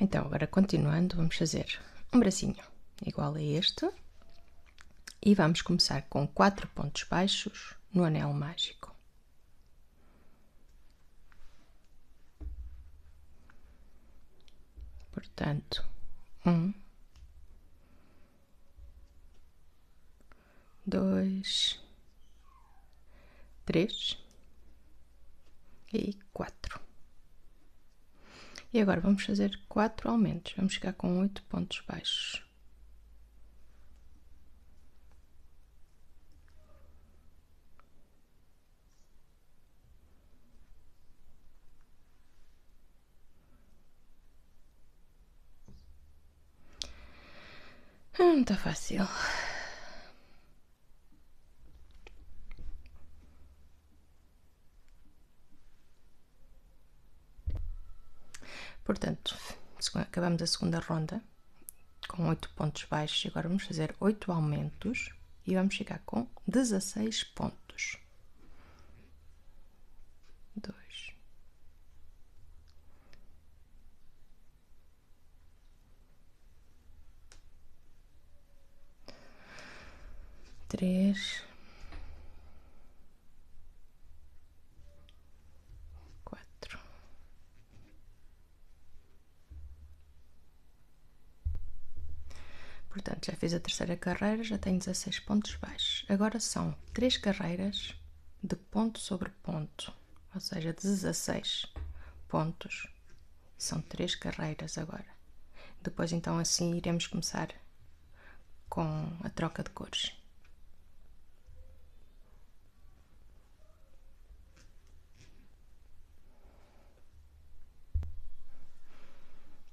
Então, agora continuando, vamos fazer um bracinho igual a este e vamos começar com 4 pontos baixos no anel mágico. Portanto, 1, 2, 3 e 4. E agora vamos fazer 4 aumentos, vamos chegar com 8 pontos baixos. Não está fácil. Portanto, acabamos a segunda ronda com 8 pontos baixos e agora vamos fazer 8 aumentos e vamos chegar com 16 pontos. 2, 3, 4. Portanto, já fiz a terceira carreira, já tenho 16 pontos baixos. Agora são 3 carreiras de ponto sobre ponto, ou seja, 16 pontos. São 3 carreiras agora. Depois, então, assim iremos começar com a troca de cores.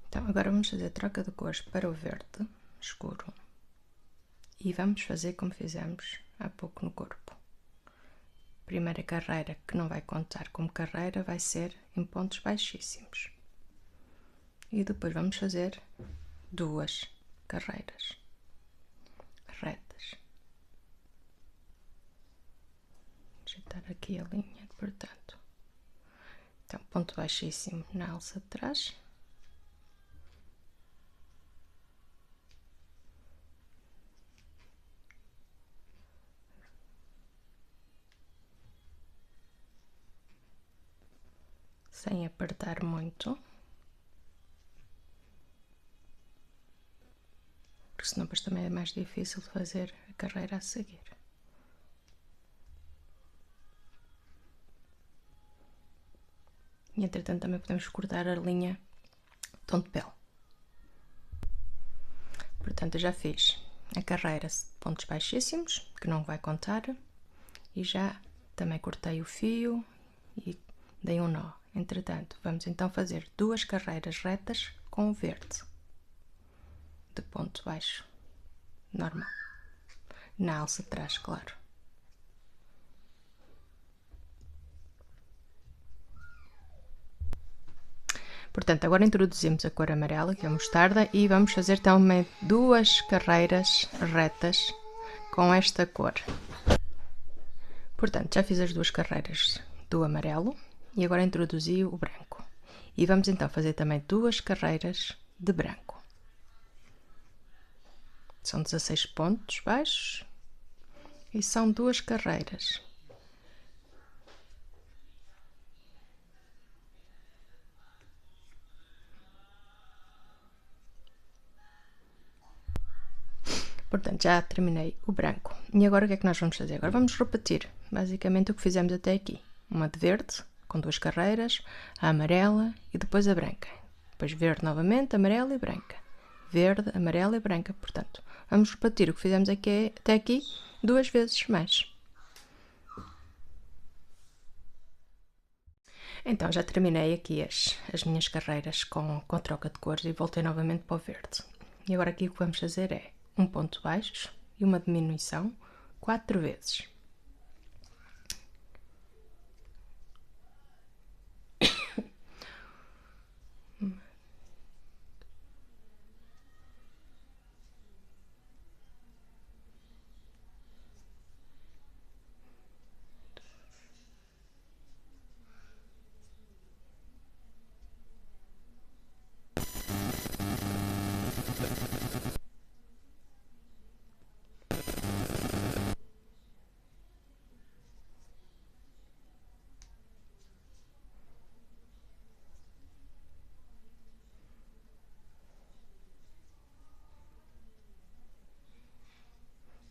Então, agora vamos fazer a troca de cores para o verde escuro e vamos fazer como fizemos há pouco no corpo. Primeira carreira, que não vai contar como carreira, vai ser em pontos baixíssimos. E depois vamos fazer 2 carreiras retas. Ajeitar aqui a linha, portanto. Então, ponto baixíssimo na alça de trás. Sem apertar muito, porque senão depois também é mais difícil de fazer a carreira a seguir. E entretanto também podemos cortar a linha tom de pele. Portanto, eu já fiz a carreira de pontos baixíssimos, que não vai contar, e já também cortei o fio e dei um nó. Entretanto, vamos então fazer 2 carreiras retas com o verde de ponto baixo normal, na alça de trás, claro. Portanto, agora introduzimos a cor amarela, que é a mostarda, e vamos fazer também 2 carreiras retas com esta cor. Portanto, já fiz as 2 carreiras do amarelo e agora introduzi o branco. E vamos então fazer também 2 carreiras de branco. São 16 pontos baixos e são 2 carreiras. Portanto, já terminei o branco. E agora o que é que nós vamos fazer? Agora vamos repetir basicamente o que fizemos até aqui. Uma de verde, com 2 carreiras, a amarela e depois a branca. Depois verde novamente, amarela e branca. Verde, amarela e branca. Portanto, vamos repetir o que fizemos aqui, até aqui 2 vezes mais. Então, já terminei aqui as minhas carreiras com troca de cores e voltei novamente para o verde. E agora aqui o que vamos fazer é um ponto baixo e uma diminuição 4 vezes.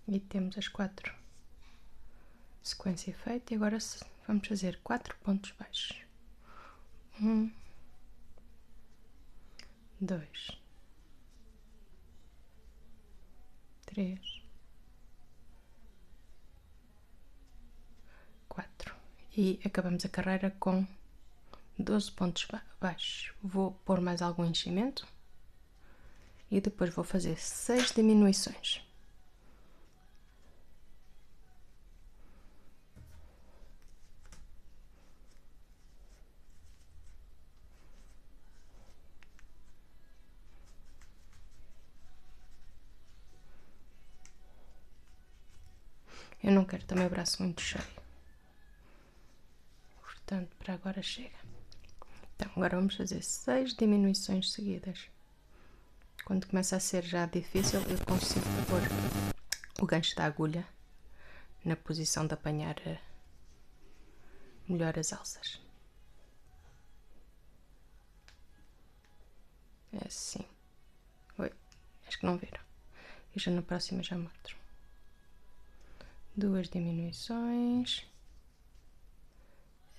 E temos as 4 sequência feita. E agora vamos fazer 4 pontos baixos. 1, 2, 3, 4. E acabamos a carreira com 12 pontos baixos. Vou pôr mais algum enchimento e depois vou fazer 6 diminuições. Eu não quero também o braço muito cheio. Portanto, para agora chega. Então, agora vamos fazer 6 diminuições seguidas. Quando começa a ser já difícil, eu consigo pôr o gancho da agulha na posição de apanhar melhor as alças. É assim. Oi, acho que não viram. E já na próxima já mostro. 2 diminuições.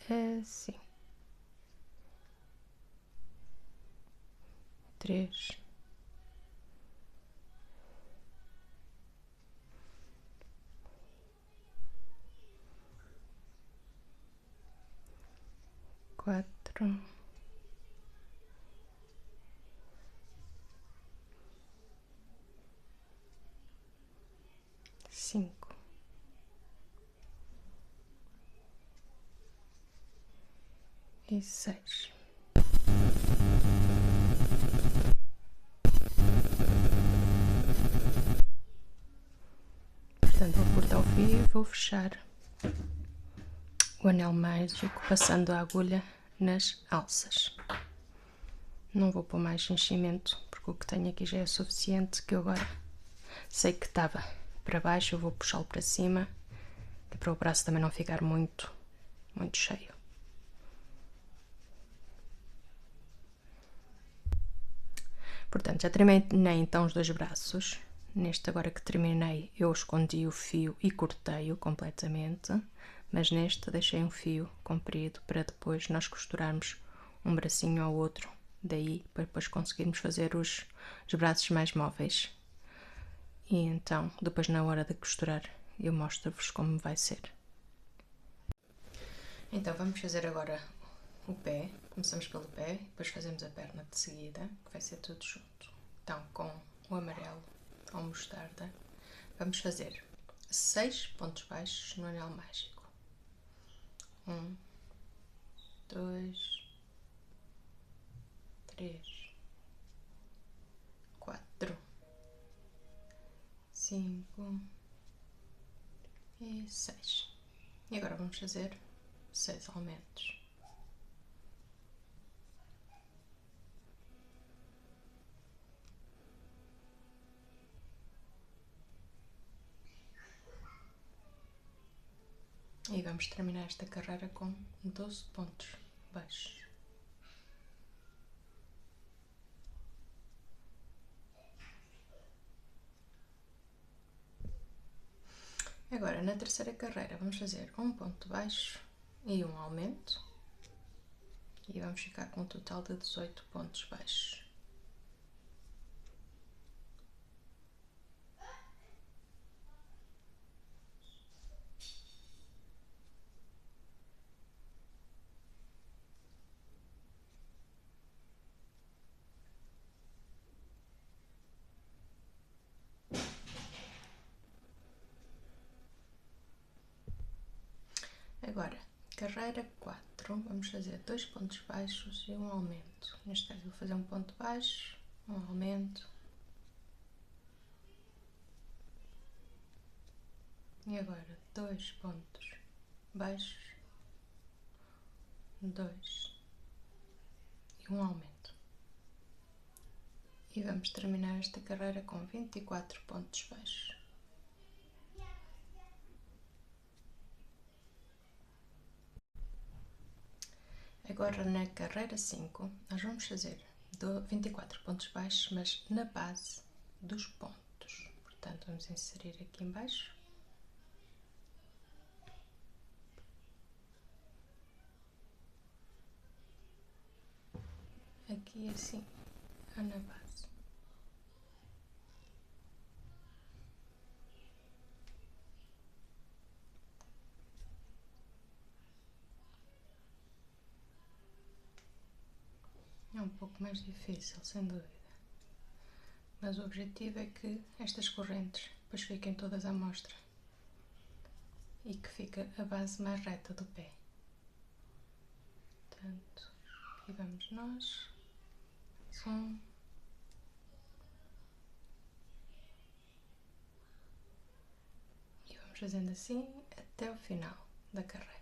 Assim. 3. 4. 5. E 6. Portanto, vou cortar o fio e vou fechar o anel mágico passando a agulha nas alças. Não vou pôr mais enchimento porque o que tenho aqui já é suficiente, que eu agora sei que estava para baixo, eu vou puxá-lo para cima, que é para o braço também não ficar muito cheio. Portanto, já terminei então os 2 braços. Neste agora que terminei, eu escondi o fio e cortei-o completamente, mas neste deixei um fio comprido para depois nós costurarmos um bracinho ao outro, daí para depois conseguirmos fazer os braços mais móveis. E então, depois na hora de costurar, eu mostro-vos como vai ser. Então, vamos fazer agora o pé. Começamos pelo pé, depois fazemos a perna de seguida, que vai ser tudo junto. Então, com o amarelo ou mostarda, vamos fazer 6 pontos baixos no anel mágico. 1, 2, 3, 4, 5 e 6. E agora vamos fazer 6 aumentos. E vamos terminar esta carreira com 12 pontos baixos. Agora, na terceira carreira, vamos fazer um ponto baixo e um aumento. E vamos ficar com um total de 18 pontos baixos. Agora, carreira 4, vamos fazer 2 pontos baixos e um aumento. Neste caso vou fazer um ponto baixo, um aumento. E agora 2 pontos baixos, 2 e um aumento. E vamos terminar esta carreira com 24 pontos baixos. Agora na carreira 5, nós vamos fazer 24 pontos baixos, mas na base dos pontos. Portanto, vamos inserir aqui em baixo. Aqui assim, na base. É um pouco mais difícil, sem dúvida, mas o objetivo é que estas correntes depois fiquem todas à mostra e que fique a base mais reta do pé. Portanto, aqui vamos nós, e vamos fazendo assim até o final da carreira.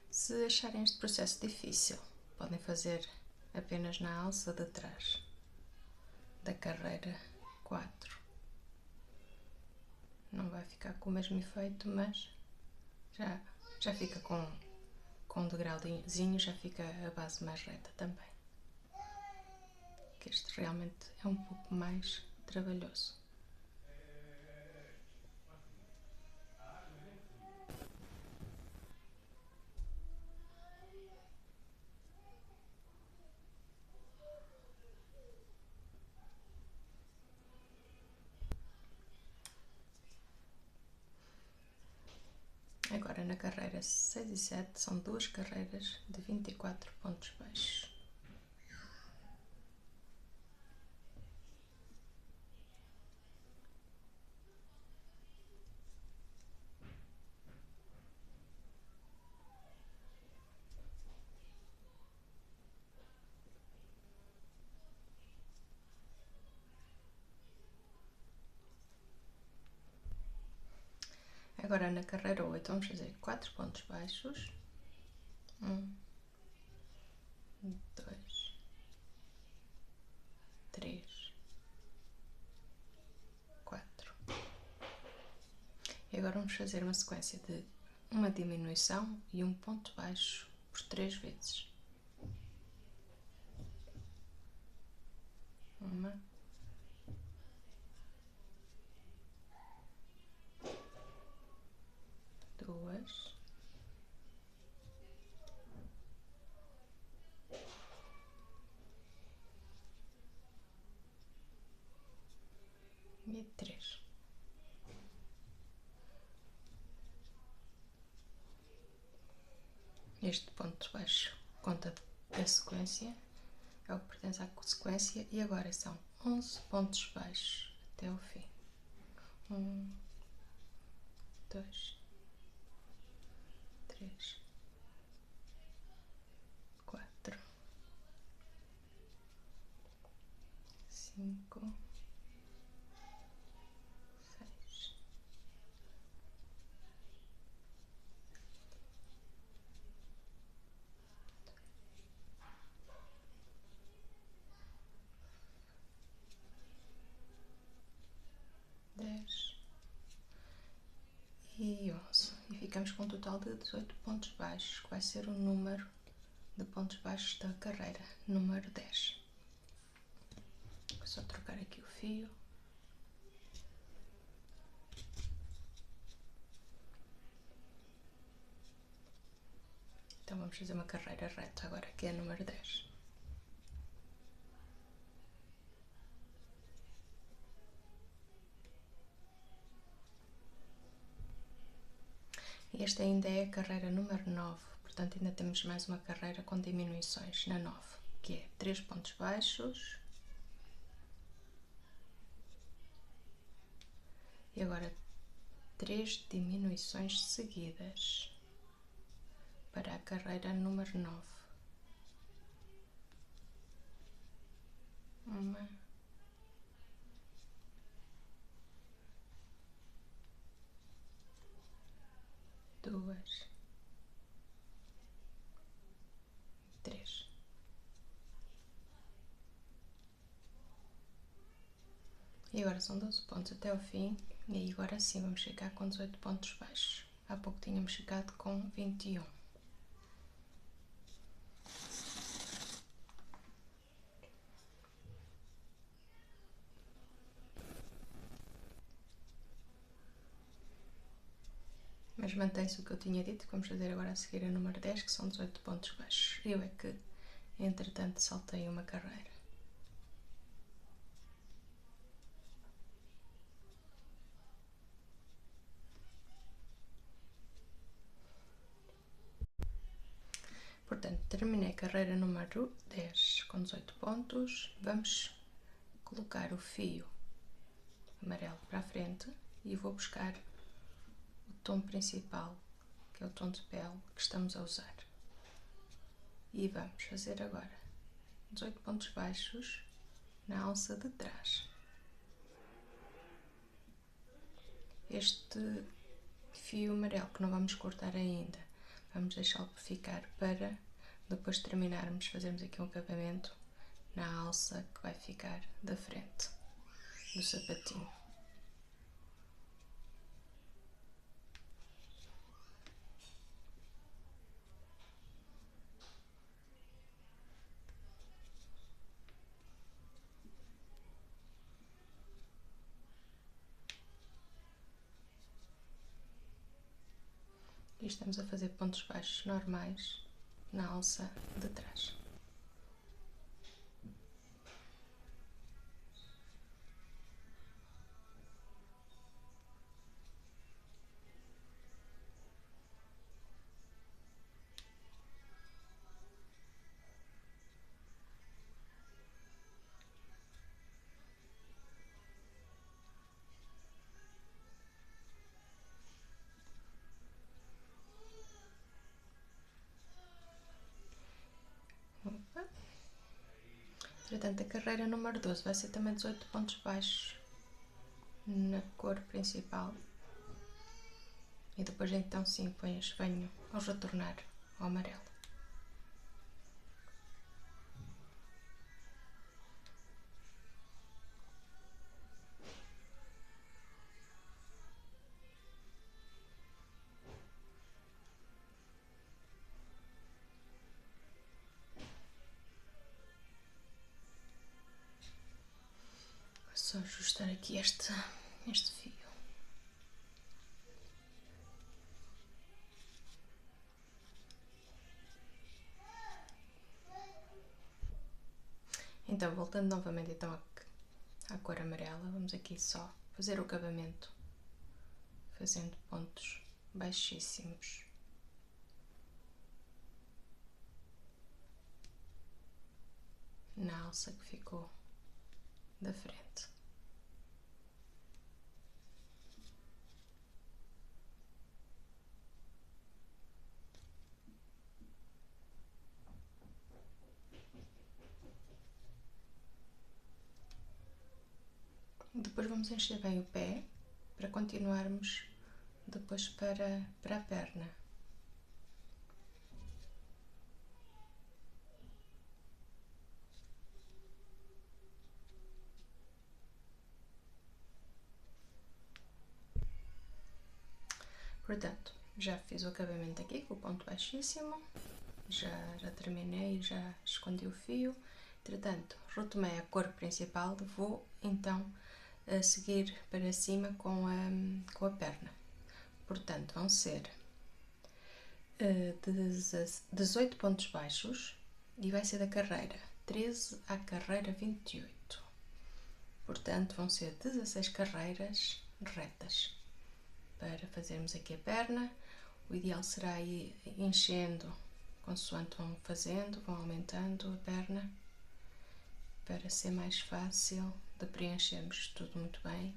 Se acharem este processo difícil, podem fazer apenas na alça de trás da carreira 4. Não vai ficar com o mesmo efeito, mas já fica com um degrauzinho, já fica a base mais reta também. Que este realmente é um pouco mais trabalhoso. Agora na carreira 6 e 7 são duas carreiras de 24 pontos baixos. Agora na carreira 8 vamos fazer 4 pontos baixos. 1, 2, 3, 4. E agora vamos fazer uma sequência de uma diminuição e um ponto baixo por 3 vezes. 1, 2, 3. Este ponto baixo conta da sequência, é o que pertence à sequência, e agora são 11 pontos baixos até o fim. 1, 2, 3, 4, 5, 6, 10 e 11. E ficamos com um total de 18 pontos baixos, que vai ser o número de pontos baixos da carreira, número 10. Vou só trocar aqui o fio. Então vamos fazer uma carreira reta agora, que é a número 10. E esta ainda é a carreira número 9, portanto ainda temos mais uma carreira com diminuições na 9, que é 3 pontos baixos. E agora 3 diminuições seguidas para a carreira número 9. 1, 2, 3. E agora são 12 pontos até o fim, e aí agora sim vamos ficar com 18 pontos baixos. Há pouco tínhamos ficado com 21. Mas mantém-se o que eu tinha dito, vamos fazer agora a seguir a número 10, que são 18 pontos baixos. Eu é que, entretanto, saltei uma carreira. Portanto, terminei a carreira número 10 com 18 pontos. Vamos colocar o fio amarelo para a frente e vou buscar o tom principal, que é o tom de pele que estamos a usar. E vamos fazer agora 18 pontos baixos na alça de trás. Este fio amarelo que não vamos cortar ainda, vamos deixá-lo ficar para depois terminarmos, fazermos aqui um acabamento na alça que vai ficar da frente do sapatinho. E estamos a fazer pontos baixos normais na alça de trás. Entretanto, a carreira número 12 vai ser também 18 pontos baixos na cor principal. E depois então sim, venho ao retornar ao amarelo. Só ajustar aqui este fio. Então, voltando novamente então à cor amarela, vamos aqui só fazer o acabamento, fazendo pontos baixíssimos na alça que ficou da frente. Depois vamos encher bem o pé para continuarmos depois para a perna. Portanto, já fiz o acabamento aqui com o ponto baixíssimo, já terminei, já escondi o fio. Entretanto, retomei a cor principal, vou então a seguir para cima com a perna. Portanto, vão ser 18 pontos baixos e vai ser da carreira 13 à carreira 28. Portanto, vão ser 16 carreiras retas para fazermos aqui a perna. O ideal será ir enchendo consoante vão fazendo, vão aumentando a perna para ser mais fácil de preenchermos tudo muito bem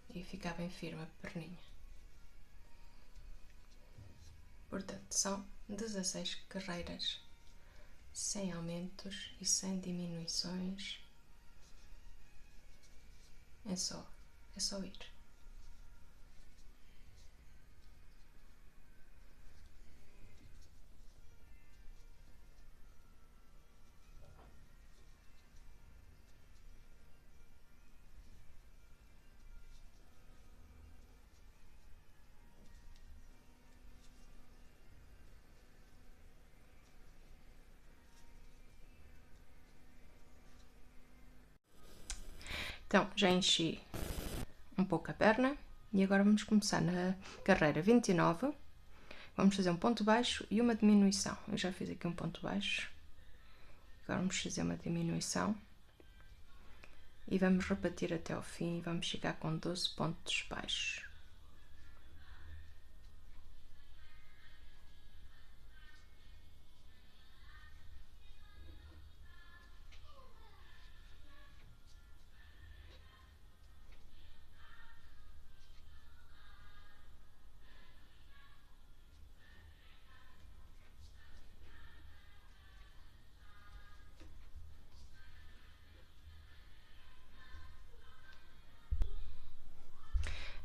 e ficar bem firme a perninha. Portanto, são 16 carreiras sem aumentos e sem diminuições. É só ir. Então, já enchi um pouco a perna e agora vamos começar na carreira 29. Vamos fazer um ponto baixo e uma diminuição. Eu já fiz aqui um ponto baixo. Agora vamos fazer uma diminuição. E vamos repetir até ao fim e vamos chegar com 12 pontos baixos.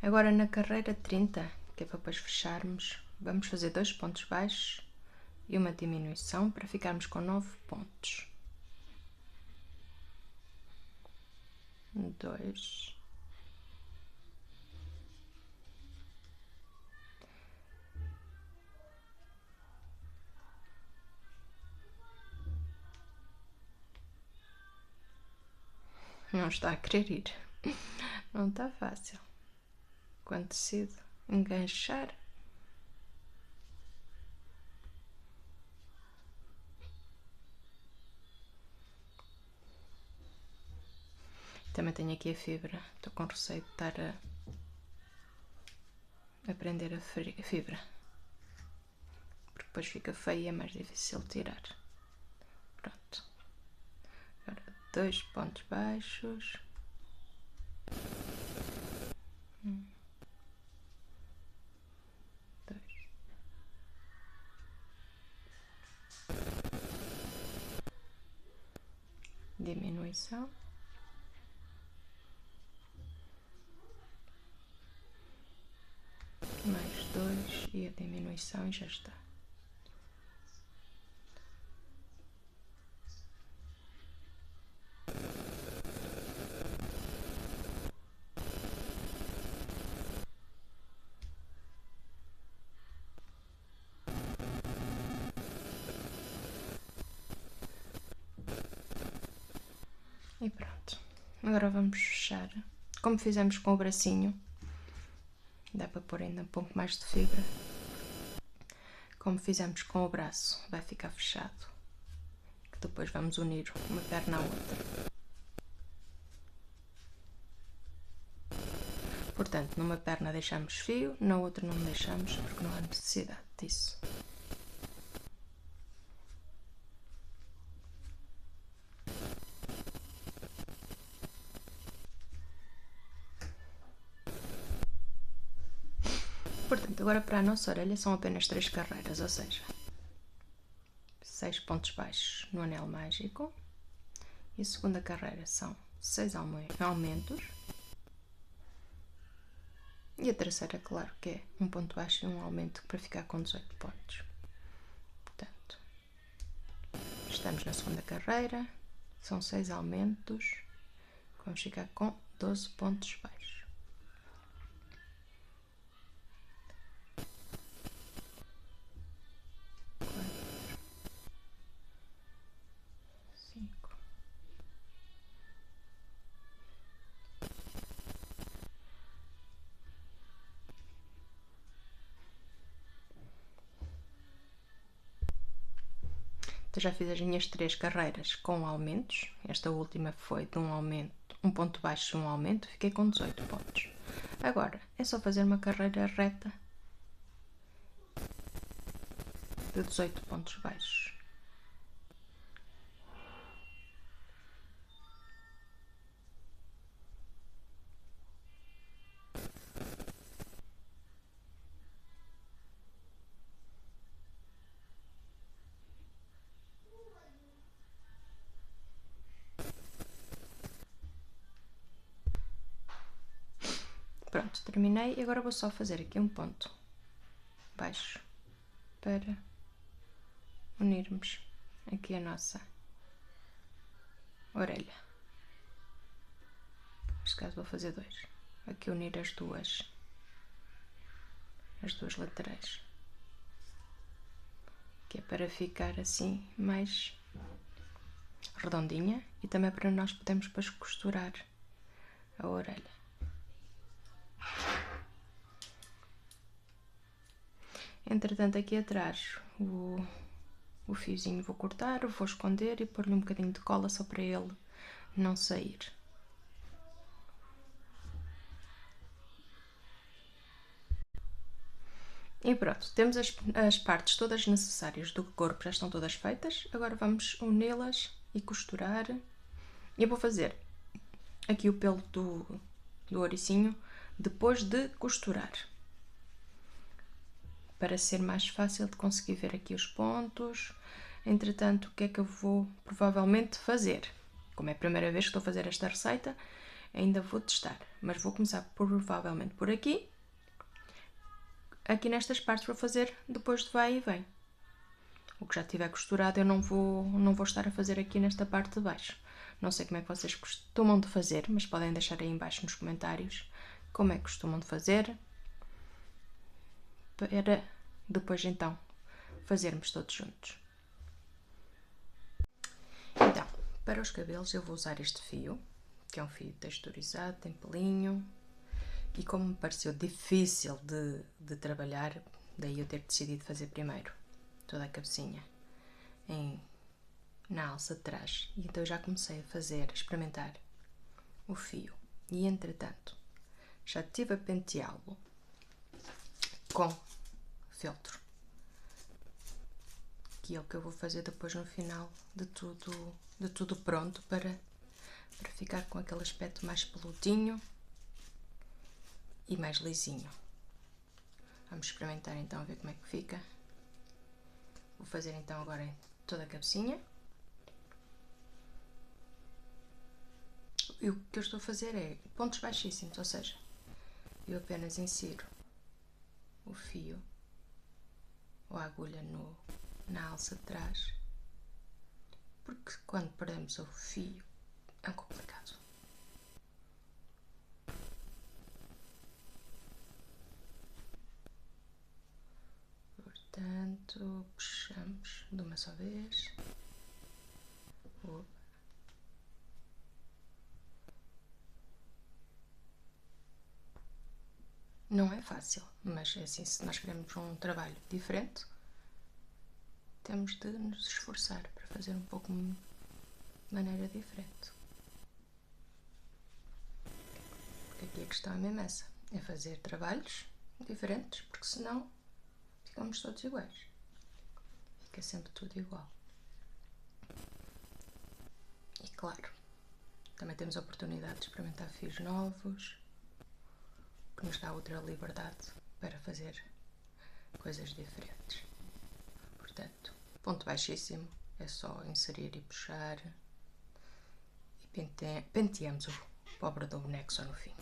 Agora na carreira 30, que é para depois fecharmos, vamos fazer 2 pontos baixos e uma diminuição para ficarmos com 9 pontos. 2. Não está a querer ir. Não está fácil. Quando decido enganchar, também tenho aqui a fibra. Estou com receio de estar a prender a fibra, porque depois fica feio e é mais difícil tirar. Pronto. Agora 2 pontos baixos. 2. Diminuição. Mais 2 e a diminuição e já está. E pronto. Agora vamos fechar. Como fizemos com o bracinho, dá para pôr ainda um pouco mais de fibra. Como fizemos com o braço, vai ficar fechado. Que depois vamos unir uma perna à outra. Portanto, numa perna deixamos fio, na outra não deixamos porque não há necessidade disso. Portanto, agora para a nossa orelha são apenas 3 carreiras, ou seja, 6 pontos baixos no anel mágico. E a segunda carreira são 6 aumentos. E a terceira, claro, que é um ponto baixo e um aumento para ficar com 18 pontos. Portanto, estamos na segunda carreira, são 6 aumentos, vamos ficar com 12 pontos baixos. 5. Então já fiz as minhas 3 carreiras com aumentos. Esta última foi de um aumento, um ponto baixo e um aumento, fiquei com 18 pontos. Agora é só fazer uma carreira reta de 18 pontos baixos. Pronto, terminei e agora vou só fazer aqui um ponto baixo para unirmos aqui a nossa orelha. Neste caso vou fazer 2. Aqui unir as duas laterais, que é para ficar assim mais redondinha e também para nós podermos depois costurar a orelha. Entretanto, aqui atrás o fiozinho vou cortar, vou esconder e pôr-lhe um bocadinho de cola só para ele não sair. E pronto, temos as partes todas necessárias do corpo, já estão todas feitas. Agora vamos uni-las e costurar. Eu vou fazer aqui o pelo do ouricinho depois de costurar, para ser mais fácil de conseguir ver aqui os pontos. Entretanto, o que é que eu vou provavelmente fazer? Como é a primeira vez que estou a fazer esta receita, ainda vou testar, mas vou começar provavelmente por aqui. Aqui nestas partes vou fazer depois de vai e vem. O que já tiver costurado eu não vou estar a fazer aqui nesta parte de baixo. Não sei como é que vocês costumam de fazer, mas podem deixar aí em baixo nos comentários como é que costumam de fazer, para depois então fazermos todos juntos. Então, para os cabelos eu vou usar este fio, que é um fio texturizado, tem pelinho, e como me pareceu difícil de trabalhar, daí eu ter decidido fazer primeiro toda a cabecinha na alça de trás. E então eu já comecei a experimentar o fio. E entretanto, já estive a penteá-lo com feltro, que é o que eu vou fazer depois no final de tudo pronto, para ficar com aquele aspecto mais peludinho e mais lisinho. Vamos experimentar então, ver como é que fica. Vou fazer então agora toda a cabecinha. E o que eu estou a fazer é pontos baixíssimos, ou seja, eu apenas insiro o fio ou a agulha na alça de trás, porque quando perdemos o fio é complicado. Portanto, puxamos de uma só vez. Não é fácil, mas é assim, se nós queremos um trabalho diferente, temos de nos esforçar para fazer um pouco de maneira diferente. Porque aqui a questão é mesmo essa, é fazer trabalhos diferentes, porque senão ficamos todos iguais. Fica sempre tudo igual. E claro, também temos a oportunidade de experimentar fios novos, que nos dá outra liberdade para fazer coisas diferentes. Portanto, ponto baixíssimo, é só inserir e puxar, e penteamos o pobre do boneco só no fim.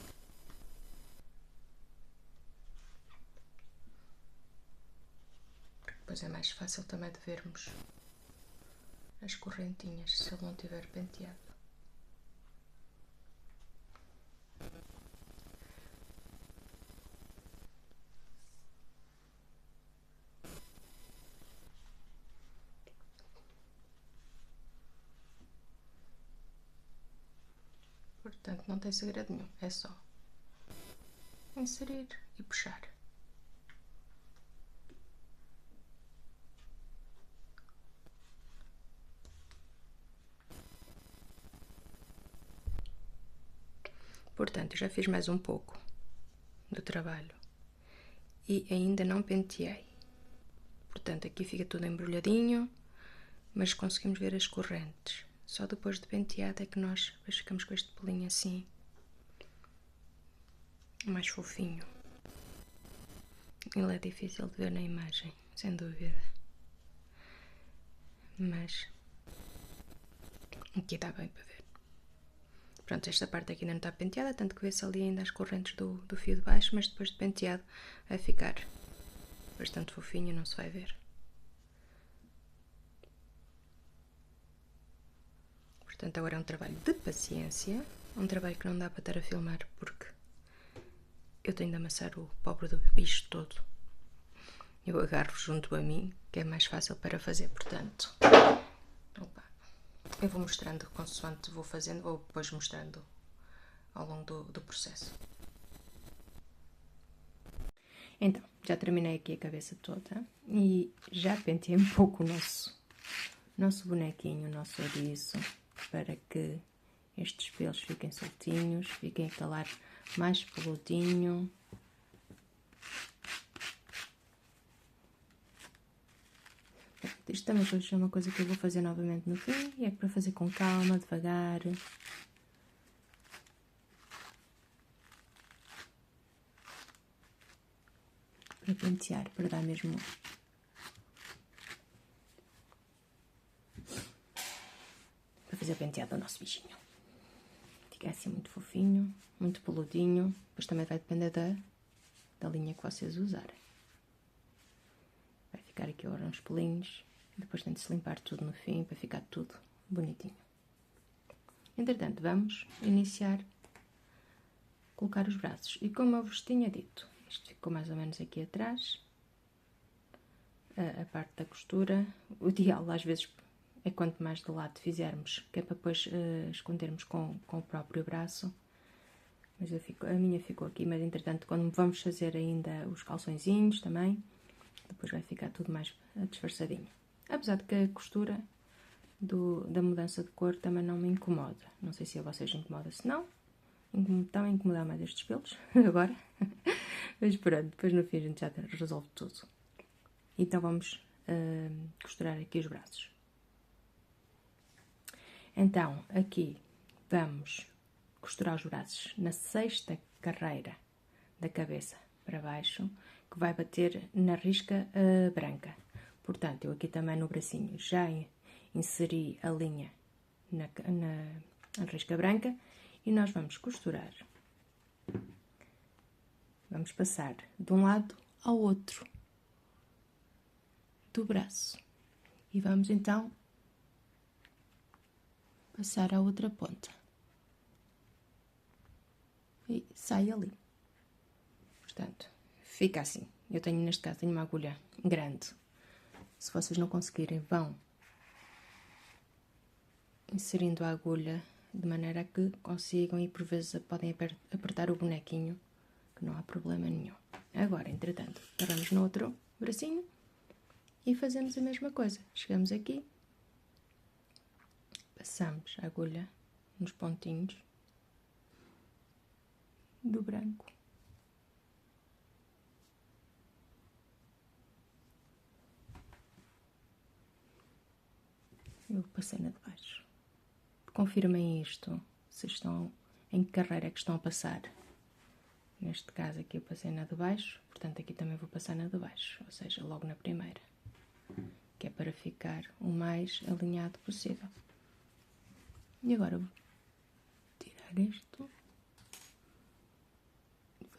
Porque depois é mais fácil também de vermos as correntinhas se ele não tiver penteado. Portanto, não tem segredo nenhum, é só inserir e puxar. Portanto, eu já fiz mais um pouco do trabalho e ainda não penteei. Portanto, aqui fica tudo embrulhadinho, mas conseguimos ver as correntes. Só depois de penteado é que nós depois ficamos com este pelinho assim, mais fofinho. Ele é difícil de ver na imagem, sem dúvida. Mas aqui está bem para ver. Pronto, esta parte aqui ainda não está penteada, tanto que vê-se ali ainda as correntes do fio de baixo, mas depois de penteado vai ficar bastante fofinho e não se vai ver. Portanto, agora é um trabalho de paciência, um trabalho que não dá para estar a filmar porque eu tenho de amassar o pobre do bicho todo. Eu agarro junto a mim, que é mais fácil para fazer, portanto. Opa, eu vou mostrando consoante vou fazendo, vou depois mostrando ao longo do processo. Então, já terminei aqui a cabeça toda e já penteei um pouco o nosso bonequinho, o nosso ouriço, para que estes pelos fiquem soltinhos, fiquem a calar mais peludinho. Isto também depois é uma coisa que eu vou fazer novamente no fim, e é para fazer com calma, devagar. Para pentear, para dar mesmo... para fazer o penteado do nosso bichinho. Fica assim muito fofinho, muito peludinho. Depois também vai depender da linha que vocês usarem. Vai ficar aqui agora uns pelinhos. Depois tem de se limpar tudo no fim para ficar tudo bonitinho. Entretanto, vamos iniciar a colocar os braços. E como eu vos tinha dito, isto ficou mais ou menos aqui atrás, a parte da costura. O ideal às vezes é quanto mais de lado fizermos, que é para depois escondermos com o próprio braço. Mas a minha ficou aqui, mas entretanto quando vamos fazer ainda os calçõezinhos também, depois vai ficar tudo mais disfarçadinho. Apesar de que a costura da mudança de cor também não me incomoda. Não sei se a vocês incomoda, se não. Está-me a incomodar mais estes pelos agora. Mas pronto, depois no fim a gente já resolve tudo. Então vamos costurar aqui os braços. Então, aqui vamos costurar os braços na 6ª carreira da cabeça para baixo, que vai bater na risca branca. Portanto, eu aqui também no bracinho já inseri a linha na risca branca e nós vamos costurar. Vamos passar de um lado ao outro do braço e vamos então passar à outra ponta e sai ali. Portanto, fica assim. Eu tenho, neste caso, tenho uma agulha grande. Se vocês não conseguirem, vão inserindo a agulha de maneira a que consigam e por vezes podem apertar o bonequinho, que não há problema nenhum. Agora, entretanto, agarramos no outro bracinho e fazemos a mesma coisa. Chegamos aqui, passamos a agulha nos pontinhos do branco. Eu passei na de baixo. Confirmem isto, se estão em que carreira é que estão a passar. Neste caso aqui eu passei na de baixo, portanto aqui também vou passar na de baixo, ou seja, logo na primeira. Que é para ficar o mais alinhado possível. E agora vou tirar isto.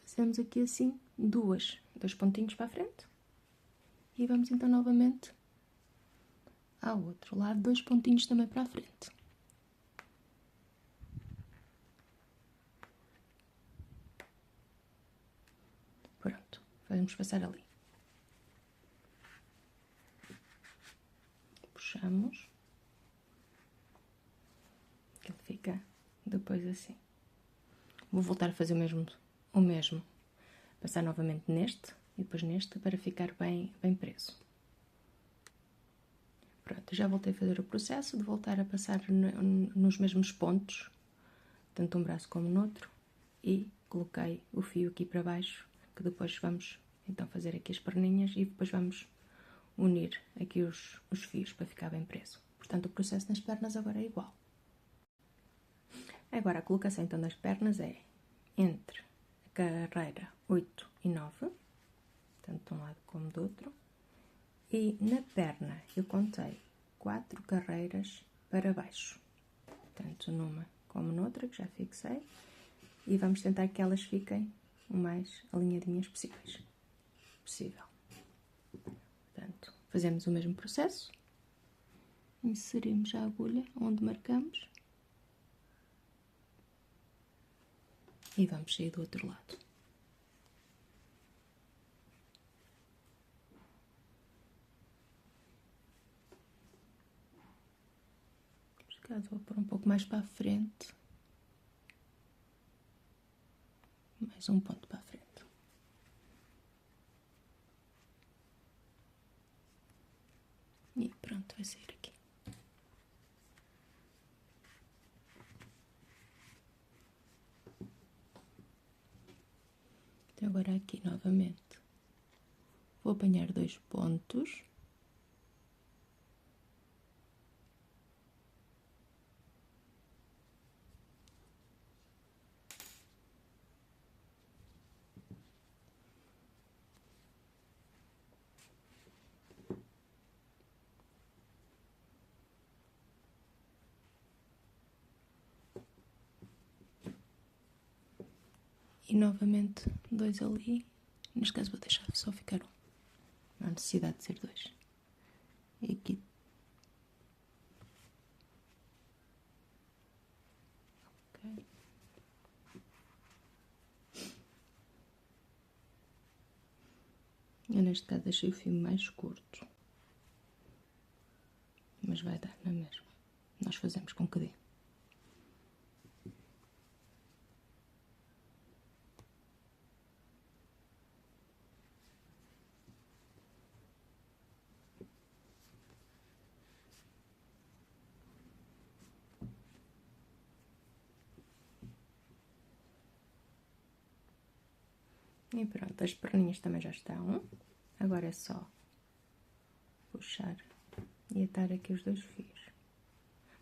Fazemos aqui assim dois pontinhos para a frente. E vamos então novamente ao outro lado, 2 pontinhos também para a frente. Pronto, vamos passar ali. Puxamos. Que ele fica depois assim. Vou voltar a fazer o mesmo. Passar novamente neste e depois neste para ficar bem preso. Pronto, já voltei a fazer o processo de voltar a passar nos mesmos pontos, tanto um braço como no outro, e coloquei o fio aqui para baixo, que depois vamos então fazer aqui as perninhas e depois vamos unir aqui os fios para ficar bem preso. Portanto, o processo nas pernas agora é igual. Agora, a colocação então das pernas é entre a carreira 8 e 9, tanto de um lado como do outro, e na perna eu contei 4 carreiras para baixo, tanto numa como noutra, que já fixei, e vamos tentar que elas fiquem o mais alinhadinhas possível. Portanto, fazemos o mesmo processo, inserimos a agulha onde marcamos e vamos sair do outro lado. Neste caso vou pôr um pouco mais para a frente. mais um ponto para a frente. E pronto, vai sair aqui. Então agora aqui novamente vou apanhar 2 pontos. E novamente 2 ali. Neste caso vou deixar só ficar um. Não há necessidade de ser 2. E aqui. Ok. Eu neste caso deixei o fio mais curto. Mas vai dar na mesma. Nós fazemos com que dê. E pronto, as perninhas também já estão. Agora é só puxar e atar aqui os 2 fios.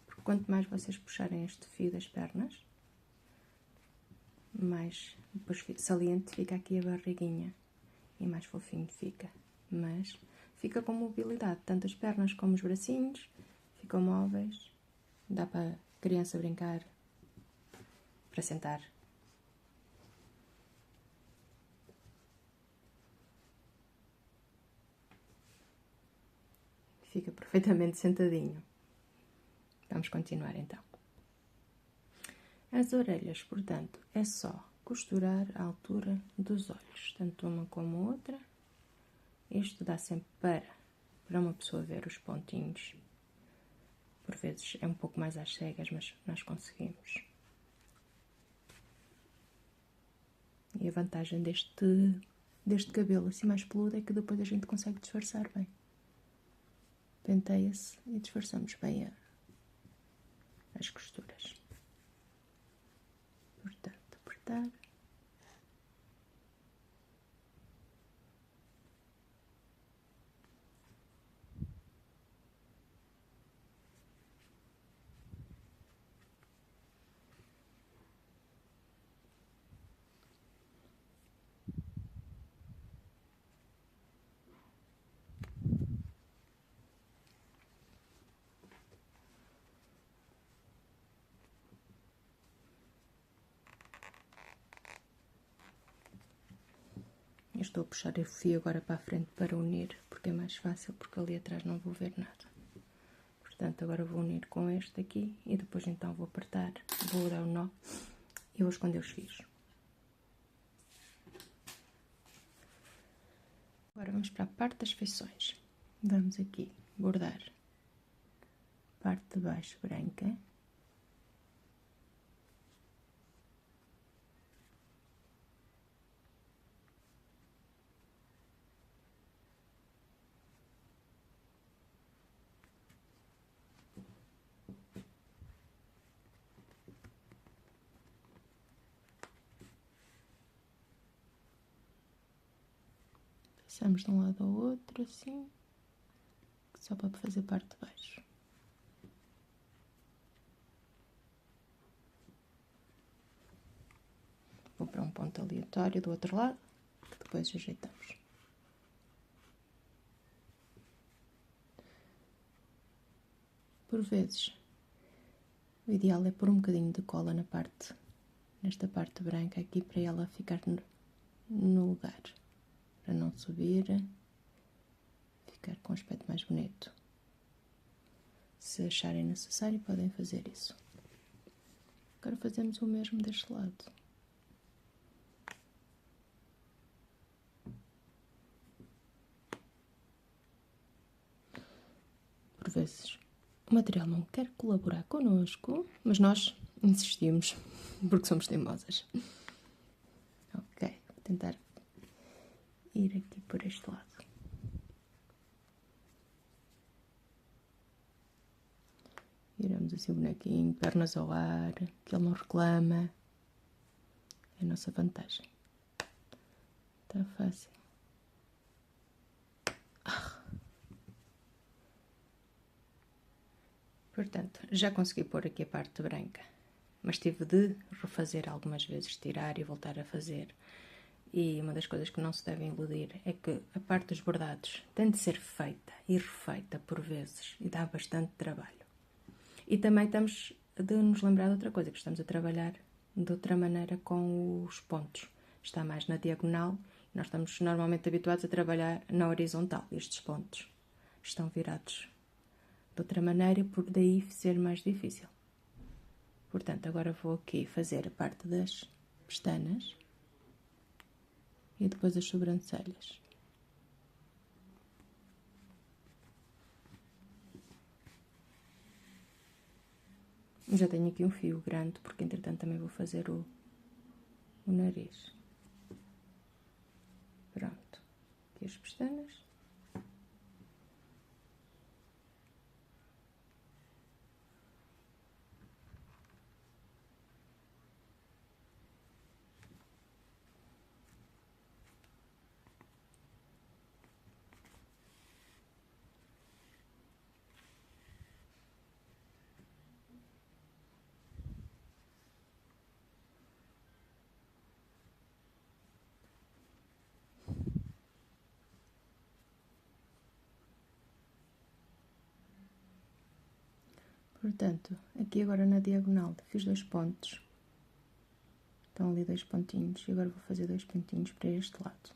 Porque quanto mais vocês puxarem este fio das pernas, mais depois saliente fica aqui a barriguinha e mais fofinho fica. Mas fica com mobilidade, tanto as pernas como os bracinhos ficam móveis. Dá para a criança brincar, para sentar. Fica perfeitamente sentadinho. Vamos continuar então. As orelhas, portanto, é só costurar a altura dos olhos, tanto uma como a outra. Isto dá sempre para uma pessoa ver os pontinhos. Por vezes é um pouco mais às cegas, mas nós conseguimos. E a vantagem deste cabelo assim mais peludo é que depois a gente consegue disfarçar bem. Penteia-se e disfarçamos bem as costuras. Portanto, apertar. Estou a puxar o fio agora para a frente para unir, porque é mais fácil, porque ali atrás não vou ver nada. Portanto, agora vou unir com este aqui e depois então vou apertar, vou dar o nó e vou esconder os fios. Agora vamos para a parte das feições. Vamos aqui bordar parte de baixo branca. Passamos de um lado ao outro, assim, só para fazer parte de baixo. Vou para um ponto aleatório do outro lado, que depois ajeitamos. Por vezes, o ideal é pôr um bocadinho de cola nesta parte branca aqui, para ela ficar no lugar. Para não subir, ficar com um aspecto mais bonito. Se acharem necessário, podem fazer isso. Agora fazemos o mesmo deste lado. Por vezes, o material não quer colaborar connosco, mas nós insistimos, porque somos teimosas. Ok. tentar ir aqui por este lado. Viramos assim o bonequinho, pernas ao ar, que ele não reclama. É a nossa vantagem. Está fácil. Portanto, já consegui pôr aqui a parte branca, mas tive de refazer algumas vezes, tirar e voltar a fazer. E uma das coisas que não se devem iludir é que a parte dos bordados tem de ser feita e refeita por vezes e dá bastante trabalho. E também temos de nos lembrar de outra coisa, que estamos a trabalhar de outra maneira com os pontos. Está mais na diagonal, nós estamos normalmente habituados a trabalhar na horizontal. Estes pontos estão virados de outra maneira, por daí ser mais difícil. Portanto, agora vou aqui fazer a parte das pestanas e depois as sobrancelhas. Já tenho aqui um fio grande, porque entretanto também vou fazer o nariz. Pronto. Aqui as pestanas. Portanto, aqui agora na diagonal fiz 2 pontos. Estão ali 2 pontinhos. E agora vou fazer 2 pontinhos para este lado.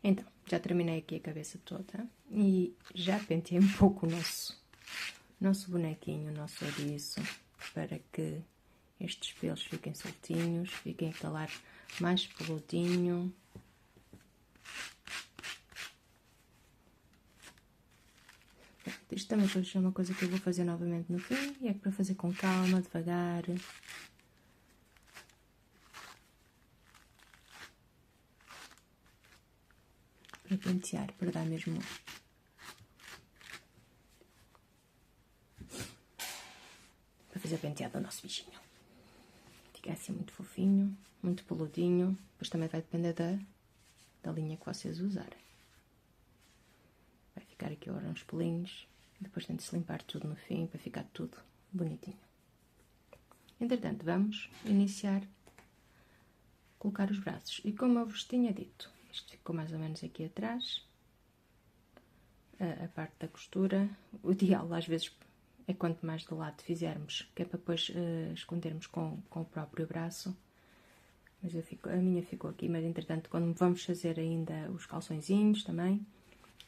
Então, já terminei aqui a cabeça toda e já penteei um pouco o nosso bonequinho, o nosso ouriço, para que estes pelos fiquem soltinhos, fiquem a calar mais peludinho. Isto também depois é uma coisa que eu vou fazer novamente no fim, e é para fazer com calma, devagar. Para pentear, para dar mesmo... para fazer o penteado do nosso bichinho. Fica assim muito fofinho, muito peludinho. Depois também vai depender da linha que vocês usarem. Vai ficar aqui agora uns pelinhos. Depois tem de se limpar tudo no fim, para ficar tudo bonitinho. Entretanto, vamos iniciar a colocar os braços. E como eu vos tinha dito, isto ficou mais ou menos aqui atrás, a parte da costura. O ideal às vezes é quanto mais de lado fizermos, que é para depois escondermos com o próprio braço. Mas a minha ficou aqui, mas entretanto quando vamos fazer ainda os calçõezinhos também,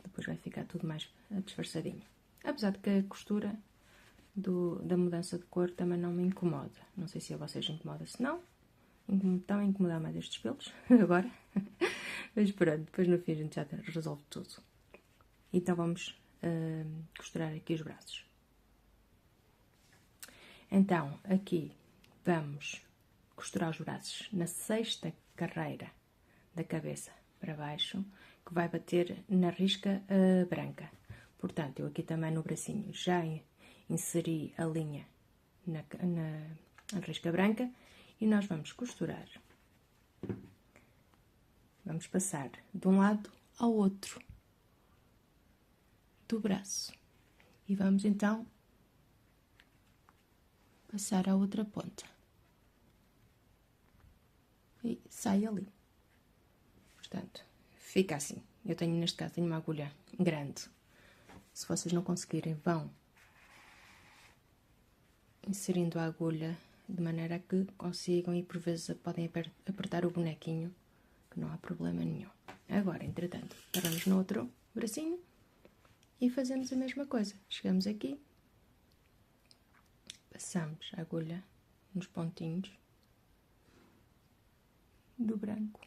depois vai ficar tudo mais disfarçadinho. Apesar de que a costura da mudança de cor também não me incomoda. Não sei se a vocês incomoda, se não, estão a incomodar mais estes pelos agora. Mas pronto, depois no fim a gente já resolve tudo. Então vamos costurar aqui os braços. Então, aqui vamos costurar os braços na 6ª carreira da cabeça para baixo, que vai bater na risca branca. Portanto, eu aqui também no bracinho já inseri a linha na risca branca e nós vamos costurar. Vamos passar de um lado ao outro do braço. E vamos então passar à outra ponta. E sai ali. Portanto, fica assim. Eu tenho, neste caso, tenho uma agulha grande. Se vocês não conseguirem, vão inserindo a agulha de maneira que consigam e por vezes podem apertar o bonequinho, que não há problema nenhum. Agora, entretanto, paramos no outro bracinho e fazemos a mesma coisa. Chegamos aqui, passamos a agulha nos pontinhos do branco.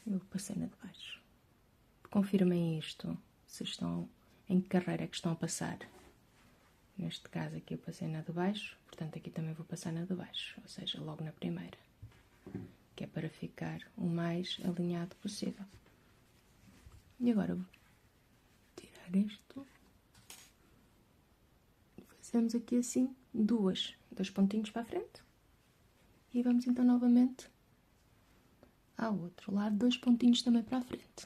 Eu passei na de baixo. Confirmem isto, se estão em que carreira é que estão a passar. Neste caso aqui eu passei na de baixo, portanto aqui também vou passar na de baixo, ou seja, logo na primeira, que é para ficar o mais alinhado possível. E agora vou tirar isto. Fazemos aqui assim dois pontinhos para a frente e vamos então novamente ao outro lado, 2 pontinhos também para a frente.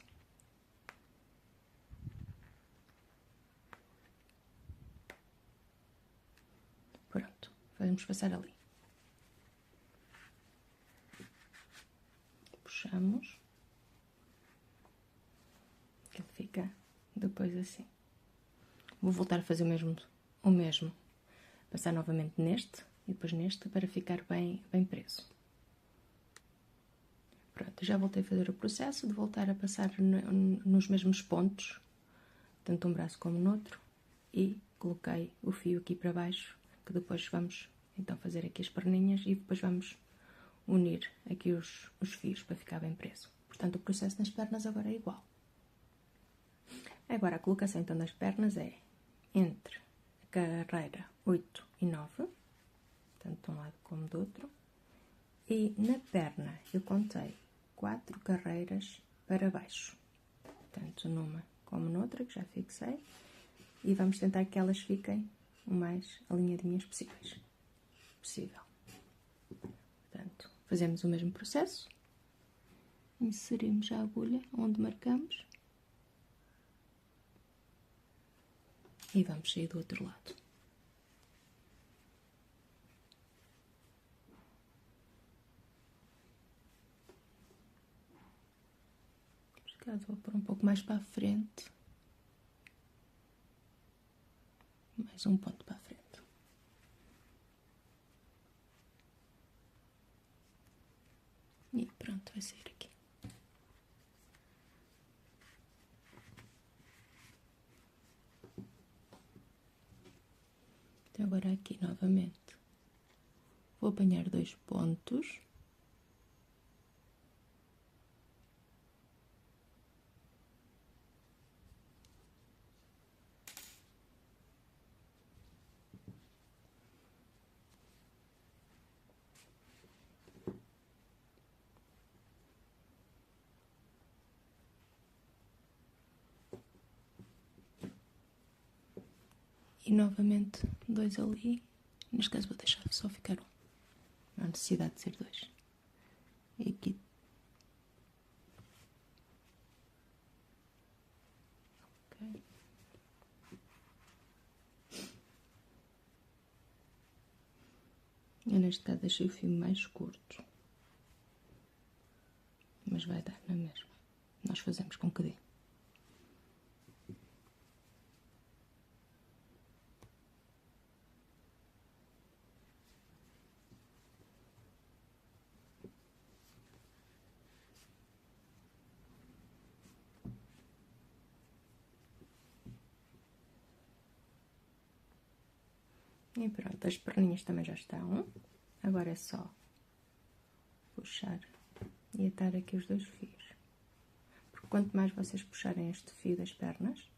Pronto, vamos passar ali. Puxamos. Ele fica depois assim. Vou voltar a fazer o mesmo. Passar novamente neste e depois neste para ficar bem preso. Pronto, já voltei a fazer o processo de voltar a passar nos mesmos pontos, tanto um braço como no outro, e coloquei o fio aqui para baixo, que depois vamos então fazer aqui as perninhas e depois vamos unir aqui os fios para ficar bem preso. Portanto, o processo nas pernas agora é igual. Agora, a colocação então das pernas é entre a carreira 8 e 9, tanto de um lado como do outro, e na perna eu contei 4 carreiras para baixo, tanto numa como noutra, que já fixei, e vamos tentar que elas fiquem o mais alinhadinhas possível. Portanto, fazemos o mesmo processo, inserimos a agulha onde marcamos e vamos sair do outro lado. Vou pôr um pouco mais para a frente, mais um ponto para a frente. E pronto, vai sair aqui. Então agora aqui novamente vou apanhar 2 pontos. E novamente 2 ali. Neste caso vou deixar só ficar um. Não há necessidade de ser 2. E aqui. Ok. Eu neste caso deixei o fio mais curto. Mas vai dar na mesma. Nós fazemos com que dê. E pronto, as perninhas também já estão. Agora é só puxar e atar aqui os 2 fios. Porque quanto mais vocês puxarem este fio das pernas,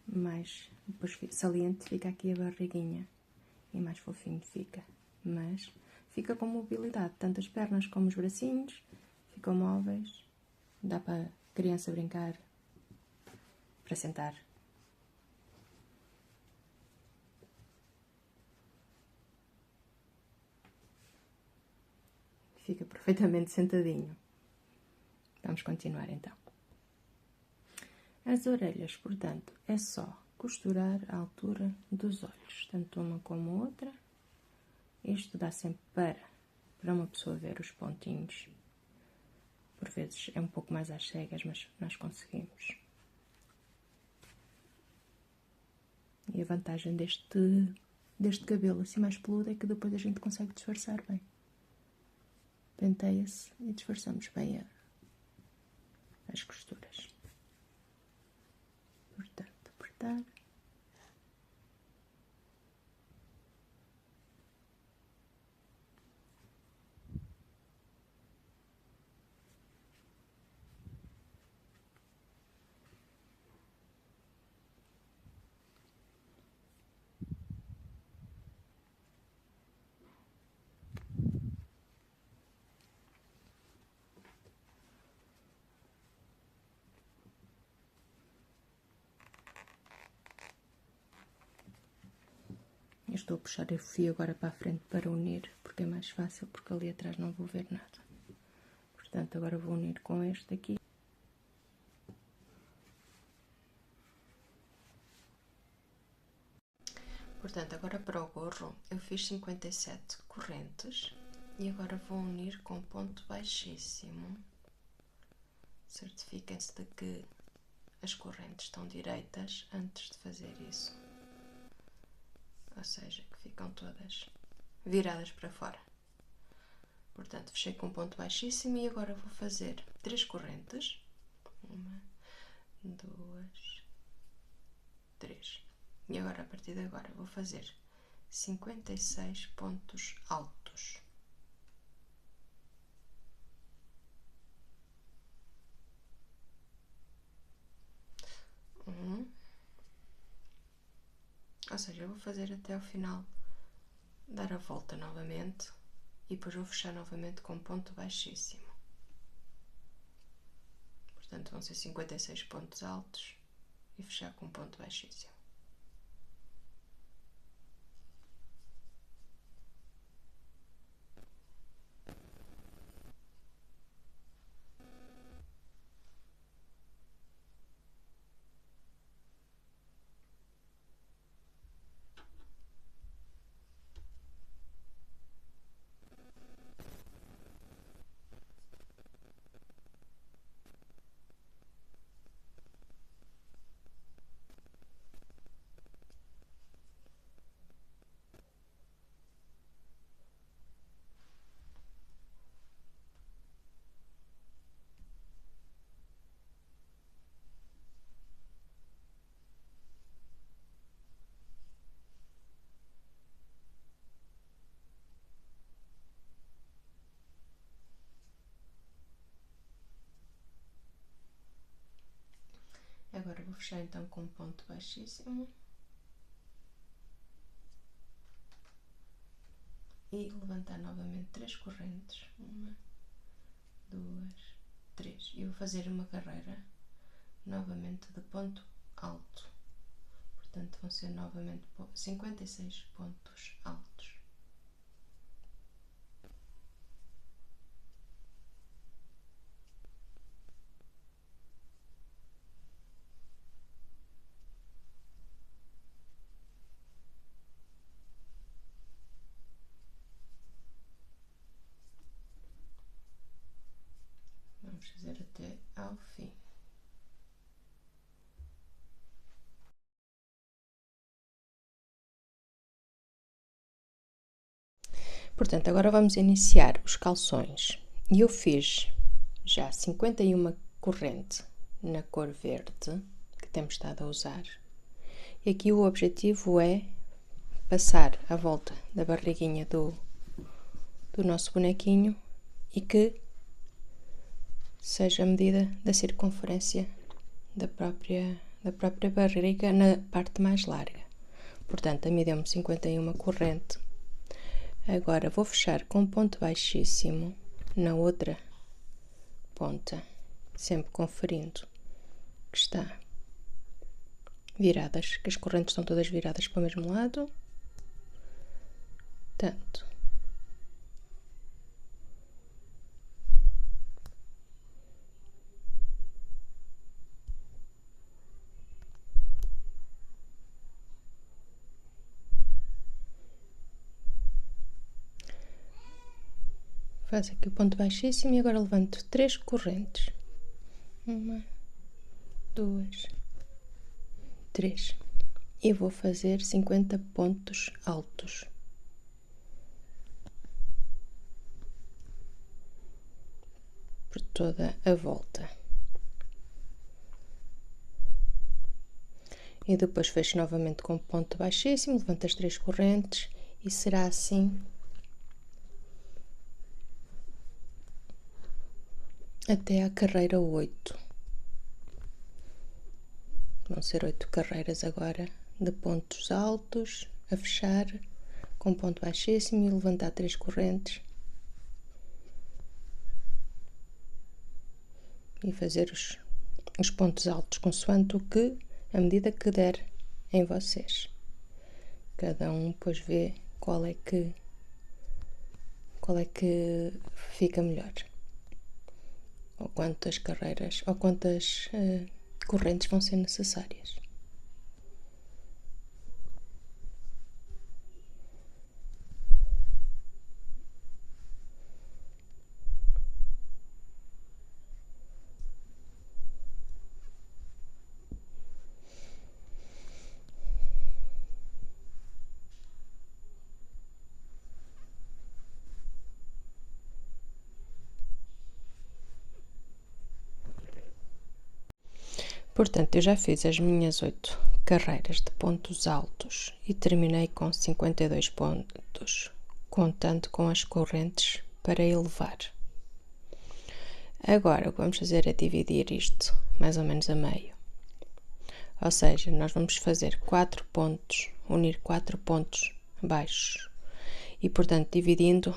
mais depois saliente fica aqui a barriguinha e mais fofinho fica. Mas fica com mobilidade, tanto as pernas como os bracinhos ficam móveis. Dá para a criança brincar, para sentar. Fica perfeitamente sentadinho. Vamos continuar então. As orelhas, portanto, é só costurar a altura dos olhos, tanto uma como outra. Isto dá sempre para uma pessoa ver os pontinhos. Por vezes é um pouco mais às cegas, mas nós conseguimos. E a vantagem deste deste cabelo assim mais peludo é que depois a gente consegue disfarçar bem. Penteia-se e disfarçamos bem as costuras. Portanto, apertar. Eu estou a puxar o fio agora para a frente para unir, porque é mais fácil, porque ali atrás não vou ver nada. Portanto, agora vou unir com este aqui. Portanto, agora para o gorro eu fiz 57 correntes e agora vou unir com ponto baixíssimo. Certifiquem-se de que as correntes estão direitas antes de fazer isso. Ou seja, que ficam todas viradas para fora. Portanto, fechei com ponto baixíssimo e agora vou fazer 3 correntes. 1, 2, 3. E agora, a partir de agora, vou fazer 56 pontos altos. Ou seja, eu vou fazer até ao final, dar a volta novamente e depois vou fechar novamente com ponto baixíssimo. Portanto, vão ser 56 pontos altos e fechar com ponto baixíssimo. Agora vou fechar então com ponto baixíssimo e levantar novamente 3 correntes. 1, 2, 3. E vou fazer uma carreira novamente de ponto alto. Portanto, vão ser novamente 56 pontos altos. Vamos fazer até ao fim. Portanto, agora vamos iniciar os calções. E eu fiz já 51 corrente na cor verde, que temos estado a usar. E aqui o objetivo é passar a volta da barriguinha do nosso bonequinho e que seja a medida da circunferência da própria barriga na parte mais larga. Portanto, a mim deu-me 51 corrente. Agora vou fechar com ponto baixíssimo na outra ponta, sempre conferindo que está viradas, que as correntes estão todas viradas para o mesmo lado. Tanto. Faço aqui o ponto baixíssimo e agora levanto 3 correntes. 1, 2, 3. e vou fazer 50 pontos altos. Por toda a volta. E depois fecho novamente com ponto baixíssimo, levanto as 3 correntes e será assim até a carreira 8. Vão ser 8 carreiras agora de pontos altos, a fechar com ponto baixíssimo e levantar 3 correntes. E fazer os pontos altos consoante o que, à medida que der em vocês. Cada um depois vê qual é que fica melhor. Ou quantas carreiras, ou quantas correntes vão ser necessárias. Portanto, eu já fiz as minhas 8 carreiras de pontos altos e terminei com 52 pontos, contando com as correntes para elevar. Agora, o que vamos fazer é dividir isto mais ou menos a meio. Ou seja, nós vamos fazer 4 pontos, unir 4 pontos baixos e, portanto, dividindo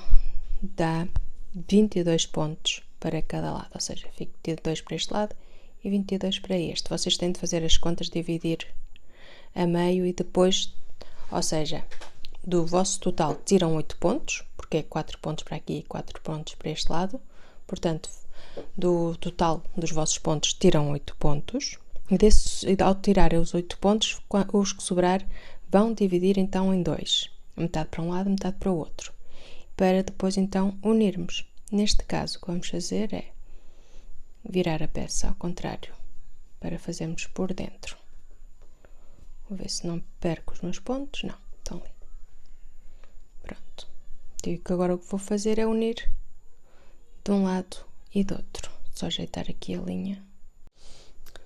dá 22 pontos para cada lado, ou seja, 22 para este lado e 22 para este. Vocês têm de fazer as contas, dividir a meio e depois, ou seja, do vosso total tiram 8 pontos, porque é 4 pontos para aqui e 4 pontos para este lado. Portanto, do total dos vossos pontos tiram 8 pontos. E ao tirar os 8 pontos, os que sobrar vão dividir então em 2. Metade para um lado, metade para o outro. Para depois então unirmos. Neste caso, o que vamos fazer é virar a peça ao contrário para fazermos por dentro. Vou ver se não perco os meus pontos. Não, estão ali. Pronto. Digo que agora o que vou fazer é unir de um lado e do outro. Só ajeitar aqui a linha.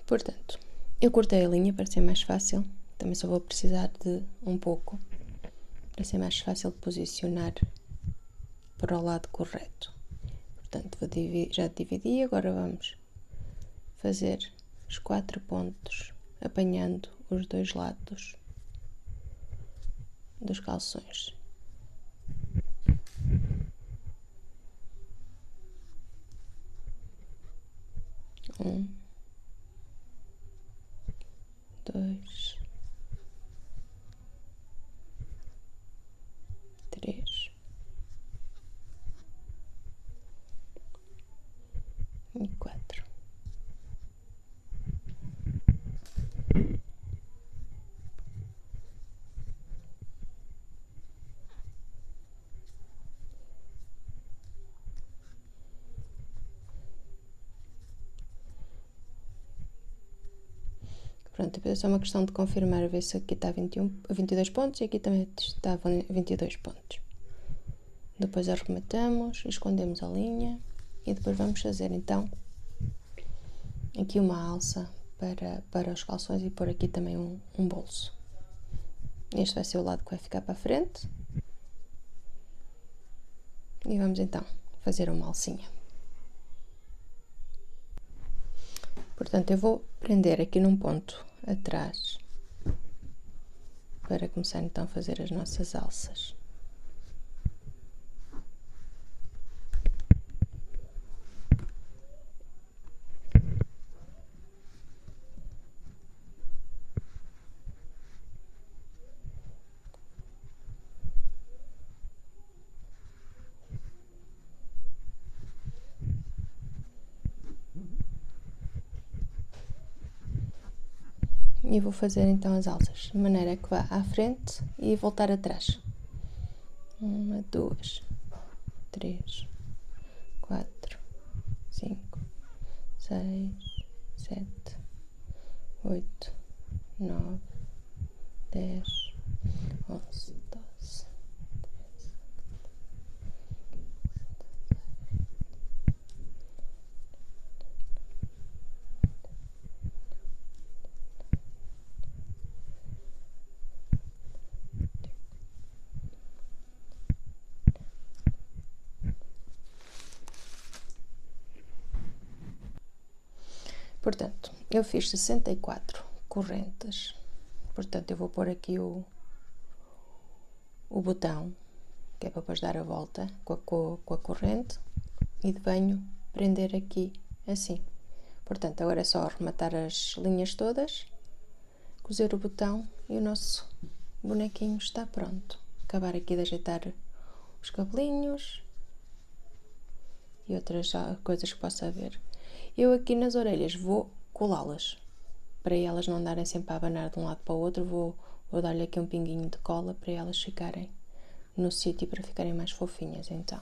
Portanto, eu cortei a linha para ser mais fácil. Também só vou precisar de um pouco para ser mais fácil de posicionar para o lado correto. Portanto, já dividi, agora vamos fazer os 4 pontos, apanhando os 2 lados dos calções. Um, 2, 3 e 4. Pronto, depois é só uma questão de confirmar, ver se aqui está 22 pontos e aqui também está 22 pontos. Depois arrematamos, escondemos a linha e depois vamos fazer então aqui uma alça para os calções e pôr aqui também um bolso. Este vai ser o lado que vai ficar para a frente. E vamos então fazer uma alcinha. Portanto, eu vou prender aqui num ponto atrás para começar então a fazer as nossas alças. E vou fazer então as alças, de maneira que vá à frente e voltar atrás. 1, 2, 3, 4, 5, 6, 7, 8, 9, 10, Portanto, eu fiz 64 correntes. Portanto, eu vou pôr aqui o botão, que é para depois dar a volta com a corrente, e venho prender aqui assim. Portanto, agora é só arrematar as linhas todas, cozer o botão e o nosso bonequinho está pronto. Acabar aqui de ajeitar os cabelinhos e outras coisas que possa haver. Eu aqui nas orelhas vou colá-las, para elas não andarem sempre a abanar de um lado para o outro. Vou dar-lhe aqui um pinguinho de cola para elas ficarem no sítio, para ficarem mais fofinhas. Então,